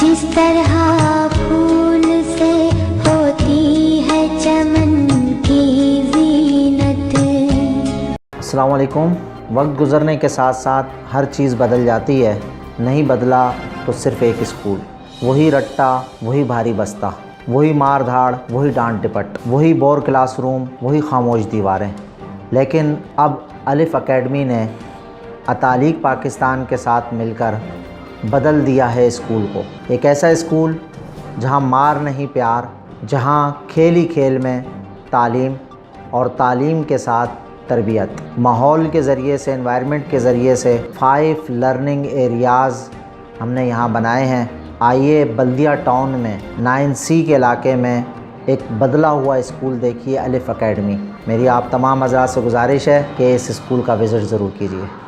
جس طرح پھول سے ہوتی ہے چمن کی زینت۔ السلام علیکم۔ وقت گزرنے کے ساتھ ساتھ ہر چیز بدل جاتی ہے، نہیں بدلا تو صرف ایک اسکول، وہی رٹا، وہی بھاری بستہ، وہی مار دھاڑ، وہی ڈانٹ ڈپٹ، وہی بور کلاس روم، وہی خاموش دیواریں۔ لیکن اب الف اکیڈمی نے اتالیق پاکستان کے ساتھ مل کر بدل دیا ہے اسکول کو۔ ایک ایسا اسکول جہاں مار نہیں پیار، جہاں کھیل ہی کھیل میں تعلیم اور تعلیم کے ساتھ تربیت، ماحول کے ذریعے سے، انوائرمنٹ کے ذریعے سے 5 لرننگ ایریاز ہم نے یہاں بنائے ہیں۔ آئیے بلدیہ ٹاؤن میں 9C کے علاقے میں ایک بدلا ہوا اسکول دیکھیے، الف اکیڈمی۔ میری آپ تمام حضرات سے گزارش ہے کہ اس اسکول کا وزٹ ضرور کیجیے۔